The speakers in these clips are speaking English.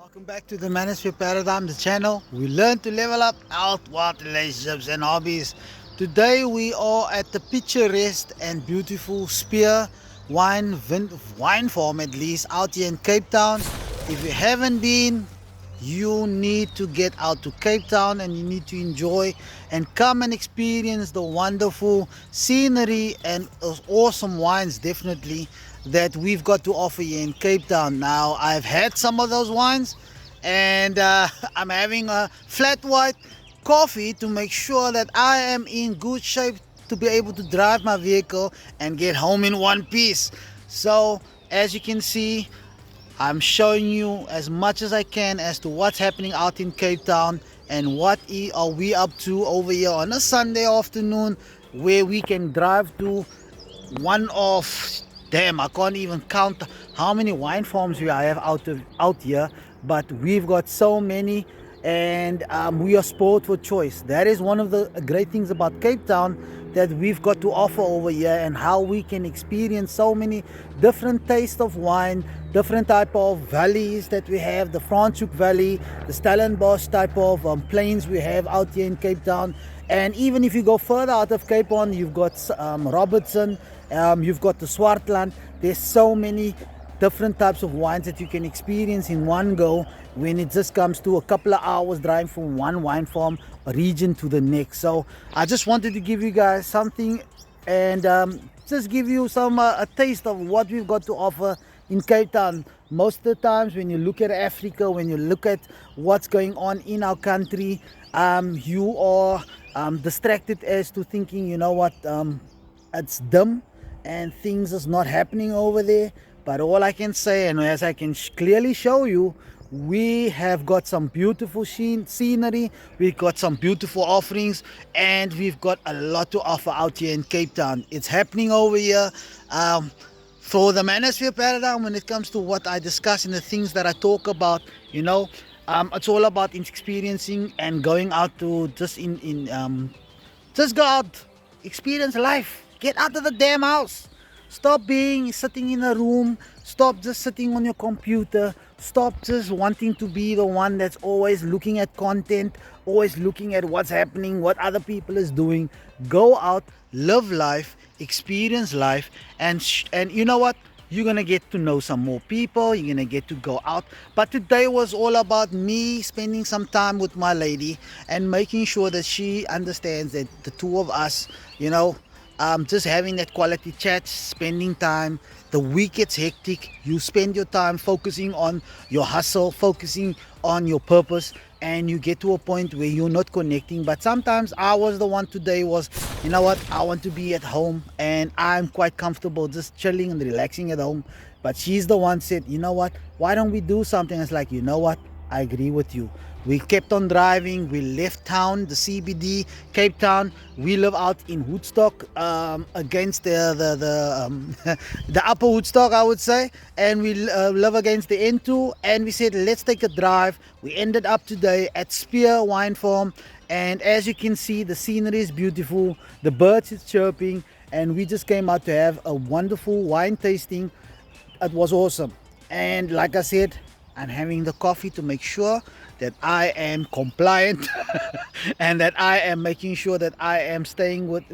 Welcome back to the Manosphere Paradigm, the channel. We learn to level up health, wealth, relationships, and hobbies. Today we are at the picturesque and beautiful Spier wine farm, at least out here in Cape Town. If you haven't been, you need to get out to Cape Town and you need to enjoy and come and experience the wonderful scenery and awesome wines, definitely, that we've got to offer you in Cape Town. Now, I've had some of those wines, and I'm having a flat white coffee to make sure that I am in good shape to be able to drive my vehicle and get home in one piece. So, as you can see, I'm showing you as much as I can as to what's happening out in Cape Town and what are we up to over here on a Sunday afternoon, where we can drive to one of, damn, I can't even count how many wine farms we have out here, but we've got so many, and we are spoiled for choice. That is one of the great things about Cape Town that we've got to offer over here, and how we can experience so many different tastes of wine, different type of valleys that we have, the Franschhoek Valley, the Stellenbosch type of plains we have out here in Cape Town. And even if you go further out of Cape Town, you've got Robertson, you've got the Swartland. There's so many different types of wines that you can experience in one go, when it just comes to a couple of hours driving from one wine farm or region to the next. So I just wanted to give you guys something, and just give you some a taste of what we've got to offer in Cape Town. Most of the times when you look at Africa, when you look at what's going on in our country, you are distracted as to thinking, you know what, it's dim and things is not happening over there. But all I can say, and as I can clearly show you, we have got some beautiful scenery, we've got some beautiful offerings, and we've got a lot to offer out here in Cape Town. It's happening over here. For the Manosphere Paradigm, when it comes to what I discuss and the things that I talk about, it's all about experiencing and going out to just go out, experience life, get out of the damn house. Stop sitting in a room. Stop just sitting on your computer. Stop just wanting to be the one that's always looking at content, always looking at what's happening, what other people is doing. Go out, live life, experience life, and you know what? You're gonna get to know some more people. You're gonna get to go out. But today was all about me spending some time with my lady and making sure that she understands that the two of us, just having that quality chat, spending time. The week gets hectic. You spend your time focusing on your hustle, focusing on your purpose, and you get to a point where you're not connecting. But sometimes I was the one today was, you know what, I want to be at home and I'm quite comfortable just chilling and relaxing at home. But she's the one said, you know what, why don't we do something? It's like, you know what, I agree with you. We kept on driving. We left town, the CBD, Cape Town. We live out in Woodstock, against the the upper Woodstock, I would say, and we live against the N2. And we said, let's take a drive. We ended up today at Spier Wine Farm, and as you can see, the scenery is beautiful. The birds is chirping, and we just came out to have a wonderful wine tasting. It was awesome, and like I said, I'm having the coffee to make sure that I am compliant and that I am making sure that I am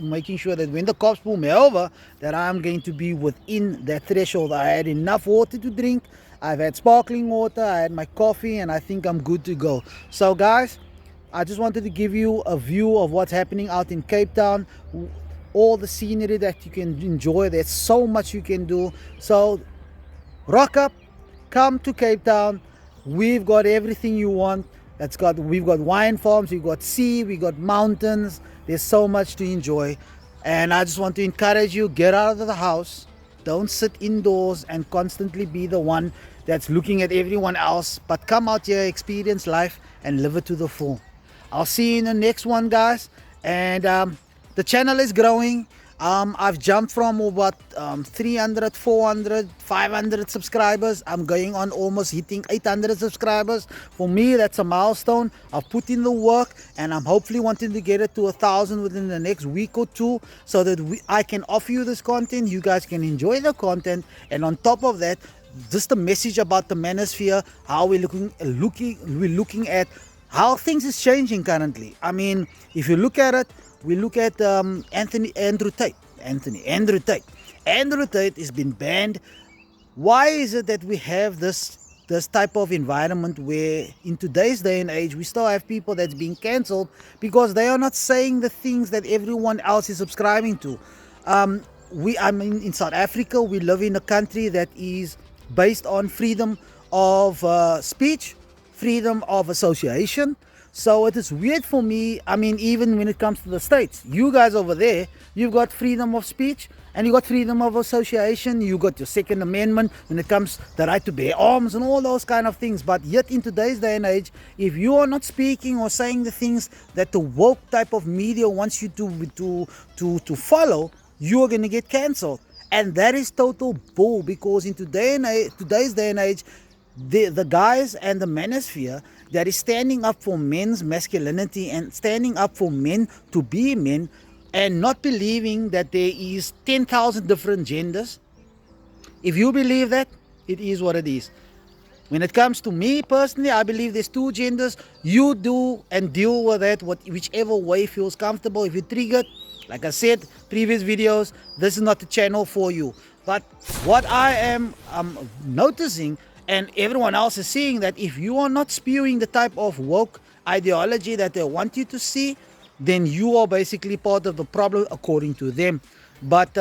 making sure that when the cops pull me over, that I'm going to be within that threshold. I had enough water to drink. I've had sparkling water. I had my coffee, and I think I'm good to go. So guys, I just wanted to give you a view of what's happening out in Cape Town, all the scenery that you can enjoy. There's so much you can do. So rock up, come to Cape Town. We've got everything you want. We've got wine farms, we've got sea, we've got mountains. There's so much to enjoy. And I just want to encourage you, get out of the house. Don't sit indoors and constantly be the one that's looking at everyone else. But come out here, experience life, and live it to the full. I'll see you in the next one, guys. And the channel is growing. I've jumped from about 300, 400, 500 subscribers. I'm going on almost hitting 800 subscribers. For me, that's a milestone. I've put in the work, and I'm hopefully wanting to get it to 1,000 within the next week or two, so that I can offer you this content. You guys can enjoy the content, and on top of that, just a message about the manosphere, how we're looking at how things is changing currently. I mean, if you look at it, we look at Andr3w T. Andr3w T. Andr3w T has been banned. Why is it that we have this type of environment where in today's day and age we still have people that's being cancelled because they are not saying the things that everyone else is subscribing to? I mean, in South Africa, we live in a country that is based on freedom of speech, freedom of association. So it is weird for me. I mean, even when it comes to the States, you guys over there, you've got freedom of speech and you got freedom of association. You got your Second Amendment when it comes the right to bear arms and all those kind of things. But yet in today's day and age, if you are not speaking or saying the things that the woke type of media wants you to follow, you are going to get cancelled. And that is total bull, because in today's day and age, the guys and the manosphere that is standing up for men's masculinity and standing up for men to be men and not believing that there is 10,000 different genders. If you believe that, it is what it is. When it comes to me personally, I believe there's two genders. You do and deal with that whichever way feels comfortable. If you're triggered, like I said, previous videos, this is not the channel for you. But what I am noticing, and everyone else is seeing, that if you are not spewing the type of woke ideology that they want you to see, then you are basically part of the problem according to them. But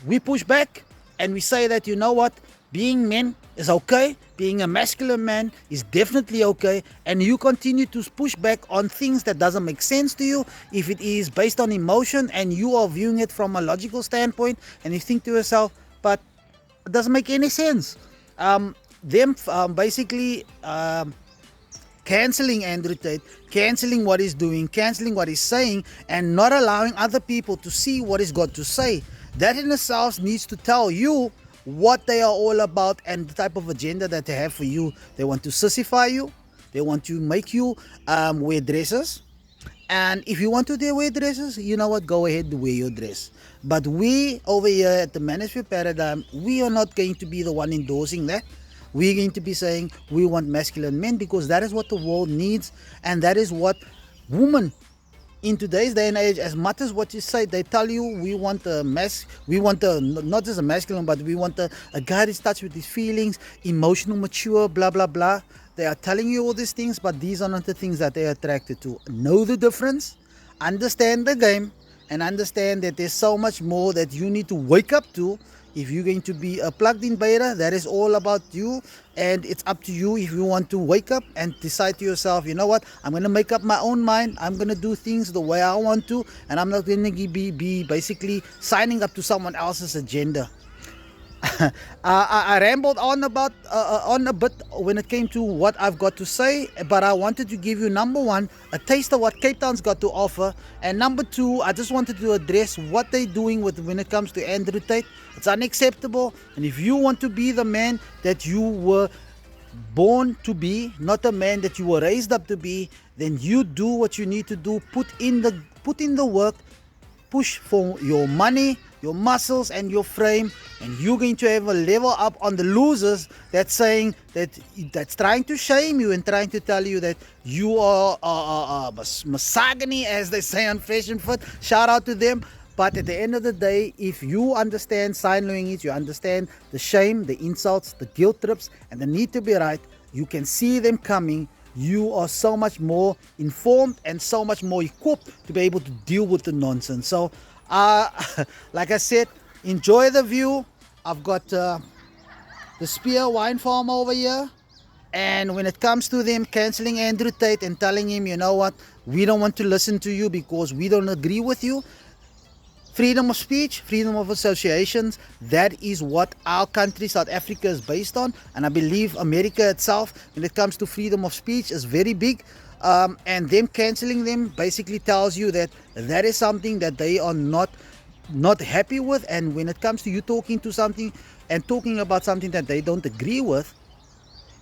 we push back and we say that, you know what, being men is okay, being a masculine man is definitely okay, and you continue to push back on things that doesn't make sense to you. If it is based on emotion and you are viewing it from a logical standpoint and you think to yourself, but it doesn't make any sense. Basically cancelling Andr3w T, cancelling what he's doing, cancelling what he's saying, and not allowing other people to see what he's got to say. That in itself needs to tell you what they are all about and the type of agenda that they have for you. They want to sissify you. They want to make you wear dresses. And if you want to wear dresses, you know what, go ahead, wear your dress. But we over here at the Manosphere Paradigm, we are not going to be the one endorsing that. We're going to be saying we want masculine men because that is what the world needs, and that is what women in today's day and age, as much as what you say, they tell you we want not just a masculine, but we want a guy that's touched with his feelings, emotional, mature, blah blah blah. They are telling you all these things, but these are not the things that they are attracted to. Know the difference, understand the game, and understand that there's so much more that you need to wake up to. If you're going to be a plugged in beta, that is all about you, and it's up to you if you want to wake up and decide to yourself, you know what, I'm going to make up my own mind, I'm going to do things the way I want to, and I'm not going to be basically signing up to someone else's agenda. I rambled on a bit when it came to what I've got to say, but I wanted to give you, number one, a taste of what Cape Town's got to offer, and number two, I just wanted to address what they're doing when it comes to Andr3w T. It's unacceptable, and if you want to be the man that you were born to be, not the man that you were raised up to be, then you do what you need to do. Put in the work, push for your money, your muscles and your frame, and you're going to have a level up on the losers that's saying that's trying to shame you and trying to tell you that you are misogyny, as they say on Fashion Fit. Shout out to them. But at the end of the day, if you understand sign language, you understand the shame, the insults, the guilt trips, and the need to be right, you can see them coming. You are so much more informed and so much more equipped to be able to deal with the nonsense. So like I said, enjoy the view. I've got the Spier wine farm over here, and when it comes to them cancelling Andr3w T and telling him, you know what, we don't want to listen to you because we don't agree with you, freedom of speech, freedom of associations, that is what our country, South Africa, is based on. And I believe America itself, when it comes to freedom of speech, is very big. And them cancelling them basically tells you that that is something that they are not happy with. And when it comes to you talking to something and talking about something that they don't agree with,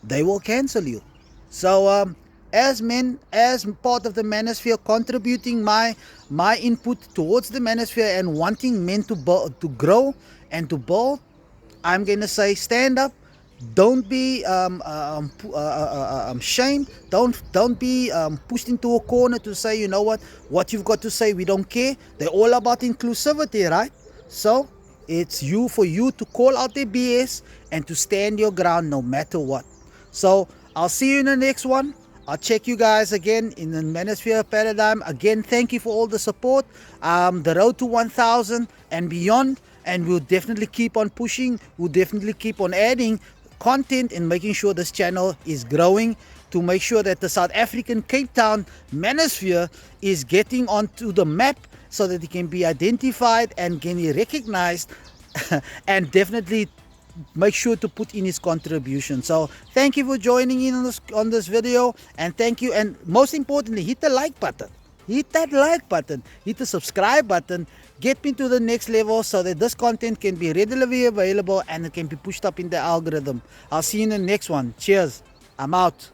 they will cancel you. So as men, as part of the manosphere, contributing my input towards the manosphere and wanting men to grow and to build, I'm going to say stand up, Don't be shamed. Don't be pushed into a corner to say, you know what you've got to say, we don't care. They're all about inclusivity, right? So it's for you to call out their BS and to stand your ground no matter what. So I'll see you in the next one. I'll check you guys again in the Manosphere paradigm. Again, thank you for all the support. The road to 1,000 and beyond. And we'll definitely keep on pushing. We'll definitely keep on adding content and making sure this channel is growing, to make sure that the South African Cape Town Manosphere is getting onto the map so that it can be identified and can be recognized and definitely make sure to put in his contribution. So thank you for joining in on this video, and thank you, and most importantly, hit the like button. Hit that like button, hit the subscribe button, get me to the next level so that this content can be readily available and it can be pushed up in the algorithm. I'll see you in the next one. Cheers. I'm out.